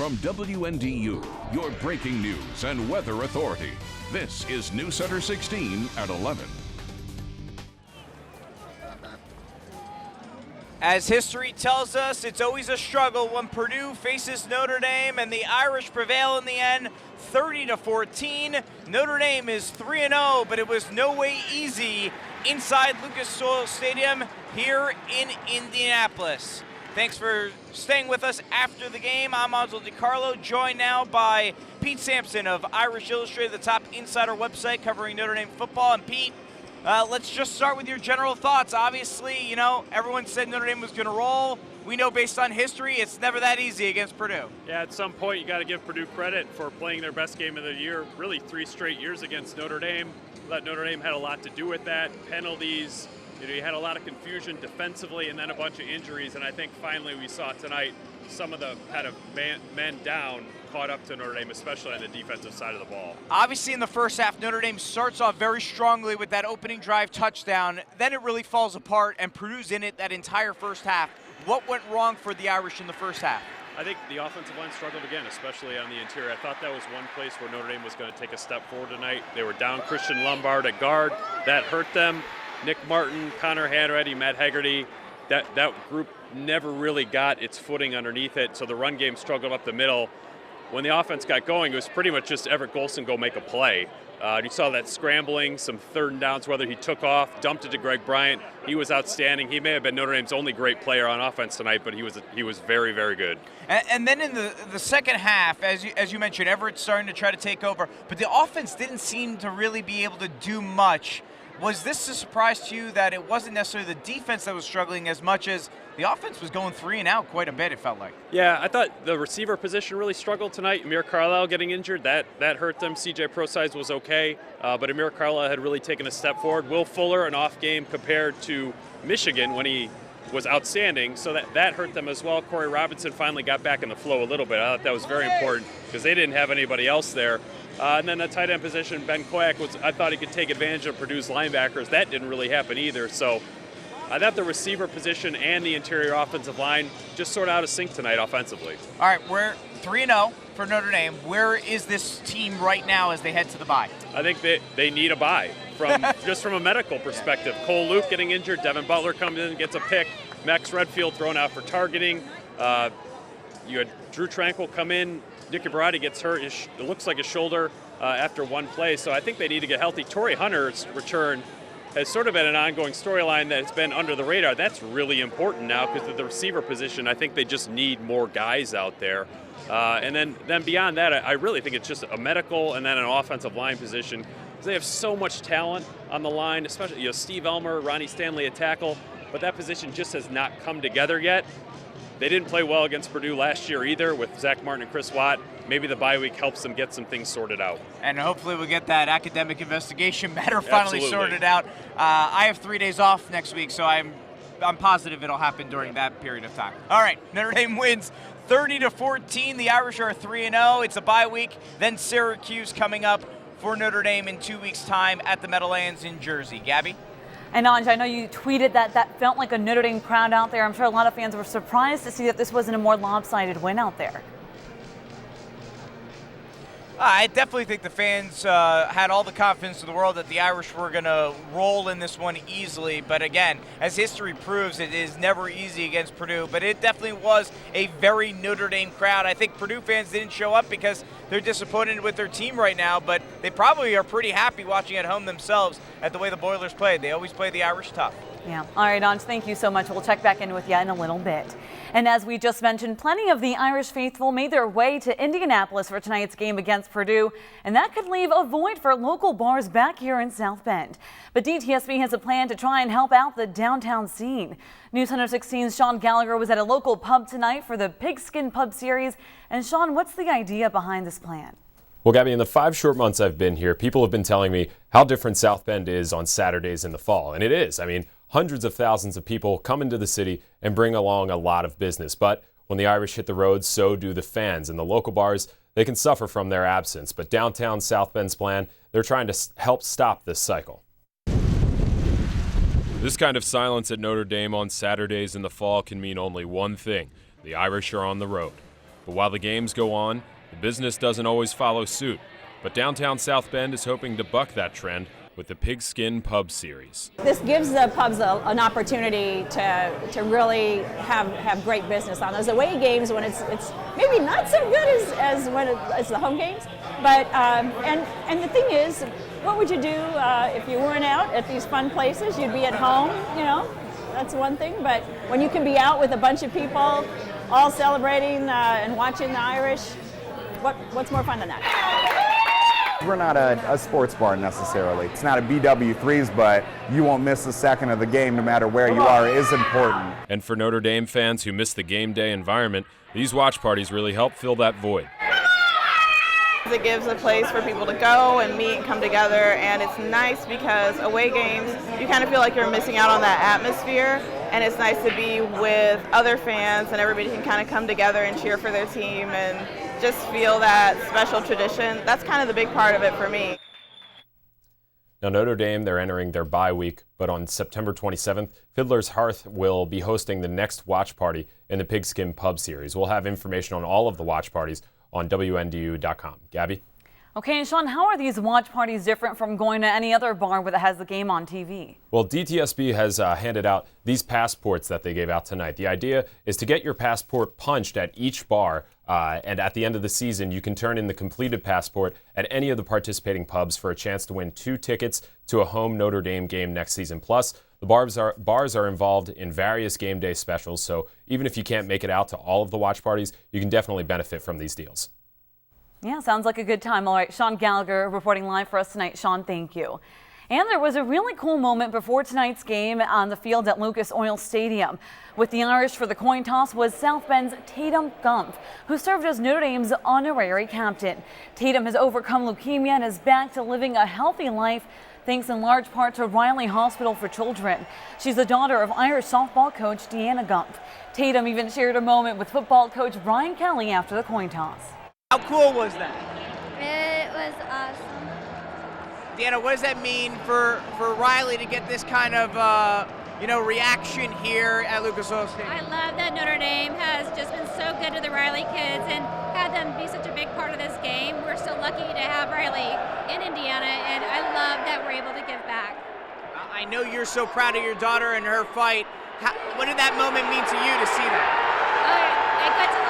From WNDU, your breaking news and weather authority, this is News Center 16 at 11. As history tells us, it's always a struggle when Purdue faces Notre Dame, and the Irish prevail in the end, 30-14. Notre Dame is 3-0, but it was no way easy inside Lucas Oil Stadium here in Indianapolis. Thanks for staying with us after the game. I'm Angelo DiCarlo, joined now by Pete Sampson of Irish Illustrated, the top insider website covering Notre Dame football. And Pete, let's just start with your general thoughts. Obviously, you know, everyone said Notre Dame was going to roll. We know based on history, it's never that easy against Purdue. Yeah, at some point you got to give Purdue credit for playing their best game of the year, really 3 straight years against Notre Dame. But Notre Dame had a lot to do with that. Penalties, you had a lot of confusion defensively and then a bunch of injuries. And I think finally we saw tonight some of the kind of men down caught up to Notre Dame, especially on the defensive side of the ball. Obviously in the first half, Notre Dame starts off very strongly with that opening drive touchdown. Then it really falls apart, and Purdue's in it that entire first half. What went wrong for the Irish in the first half? I think the offensive line struggled again, especially on the interior. I thought that was one place where Notre Dame was going to take a step forward tonight. They were down Christian Lombard at guard. That hurt them. Nick Martin, Connor Hanratty, Matt Haggerty, that group never really got its footing underneath it, so the run game struggled up the middle. When the offense got going, it was pretty much just Everett Golson go make a play. You saw that scrambling, some third and downs, whether he took off, dumped it to Greg Bryant. He was outstanding. He may have been Notre Dame's only great player on offense tonight, but he was very, very good. And then in the second half, as you mentioned, Everett's starting to try to take over, but the offense didn't seem to really be able to do much. Was this a surprise to you that it wasn't necessarily the defense that was struggling as much as the offense was going 3 and out quite a bit, it felt like? Yeah, I thought the receiver position really struggled tonight. Amir Carlisle getting injured, that hurt them. C.J. Prosise was okay, but Amir Carlisle had really taken a step forward. Will Fuller, an off game compared to Michigan when he was outstanding, so that hurt them as well. Corey Robinson finally got back in the flow a little bit. I thought that was very important because they didn't have anybody else there. And then the tight end position, Ben Koyak, I thought he could take advantage of Purdue's linebackers. That didn't really happen either. So I thought the receiver position and the interior offensive line just sort of out of sync tonight offensively. All right, we're 3-0 for Notre Dame. Where is this team right now as they head to the bye? I think they need a bye just from a medical perspective. Cole Luke getting injured, Devin Butler comes in, gets a pick, Max Redfield thrown out for targeting. You had Drew Tranquil come in. Nicky Barati gets hurt. It looks like his shoulder after one play, so I think they need to get healthy. Torrey Hunter's return has sort of been an ongoing storyline that's been under the radar. That's really important now because of the receiver position. I think they just need more guys out there. And then beyond that, I really think it's just a medical and then an offensive line position. They have so much talent on the line, especially Steve Elmer, Ronnie Stanley at tackle, but that position just has not come together yet. They didn't play well against Purdue last year either with Zach Martin and Chris Watt. Maybe the bye week helps them get some things sorted out. And hopefully we'll get that academic investigation matter finally sorted out. I have 3 days off next week, so I'm positive it'll happen during that period of time. All right, Notre Dame wins 30-14. The Irish are 3-0. It's a bye week. Then Syracuse coming up for Notre Dame in 2 weeks' time at the Meadowlands in Jersey. Gabby? And Anj, I know you tweeted that felt like a Notre Dame crowd out there. I'm sure a lot of fans were surprised to see that this wasn't a more lopsided win out there. I definitely think the fans had all the confidence in the world that the Irish were going to roll in this one easily. But again, as history proves, it is never easy against Purdue. But it definitely was a very Notre Dame crowd. I think Purdue fans didn't show up because they're disappointed with their team right now. But they probably are pretty happy watching at home themselves at the way the Boilers played. They always play the Irish tough. Yeah. All right, Anj, thank you so much. We'll check back in with you in a little bit. And as we just mentioned, plenty of the Irish faithful made their way to Indianapolis for tonight's game against Purdue, and that could leave a void for local bars back here in South Bend. But DTSB has a plan to try and help out the downtown scene. News Center 16's Sean Gallagher was at a local pub tonight for the Pigskin Pub Series. And Sean, what's the idea behind this plan? Well, Gabby, in the 5 short months I've been here, people have been telling me how different South Bend is on Saturdays in the fall. And it is. I mean, hundreds of thousands of people come into the city and bring along a lot of business. But when the Irish hit the road, so do the fans. And the local bars, they can suffer from their absence. But downtown South Bend's plan, they're trying to help stop this cycle. This kind of silence at Notre Dame on Saturdays in the fall can mean only one thing. The Irish are on the road. But while the games go on, the business doesn't always follow suit. But downtown South Bend is hoping to buck that trend with the Pigskin Pub Series. This gives the pubs an opportunity to really have great business on those away games when it's maybe not so good as when it's the home games. But and the thing is, what would you do if you weren't out at these fun places? You'd be at home, you know. That's one thing. But when you can be out with a bunch of people, all celebrating and watching the Irish, what's more fun than that? We're not a sports bar necessarily. It's not a BW3s, but you won't miss a second of the game no matter where you are. It is important. And for Notre Dame fans who miss the game day environment, these watch parties really help fill that void. It gives a place for people to go and meet and come together, and it's nice because away games, you kind of feel like you're missing out on that atmosphere, and it's nice to be with other fans and everybody can kind of come together and cheer for their team and just feel that special tradition. That's kind of the big part of it for me. Now, Notre Dame, they're entering their bye week, but on September 27th, Fiddler's Hearth will be hosting the next watch party in the Pigskin Pub Series. We'll have information on all of the watch parties on WNDU.com. Gabby? Okay, and Sean, how are these watch parties different from going to any other bar that has the game on TV? Well, DTSB has handed out these passports that they gave out tonight. The idea is to get your passport punched at each bar, and at the end of the season, you can turn in the completed passport at any of the participating pubs for a chance to win 2 tickets to a home Notre Dame game next season. Plus, the bars are involved in various game day specials, so even if you can't make it out to all of the watch parties, you can definitely benefit from these deals. Yeah, sounds like a good time. All right, Sean Gallagher reporting live for us tonight. Sean, thank you. And there was a really cool moment before tonight's game on the field at Lucas Oil Stadium. With the Irish for the coin toss was South Bend's Tatum Gumpf, who served as Notre Dame's honorary captain. Tatum has overcome leukemia and is back to living a healthy life, thanks in large part to Riley Hospital for Children. She's the daughter of Irish softball coach Deanna Gumpf. Tatum even shared a moment with football coach Brian Kelly after the coin toss. How cool was that? It was awesome. Deanna, what does that mean for Riley to get this kind of reaction here at Lucas Oil Stadium? I love that Notre Dame has just been so good to the Riley kids and had them be such a big part of this game. We're so lucky to have Riley in Indiana, and I love that we're able to give back. I know you're so proud of your daughter and her fight. What did that moment mean to you to see that? I got to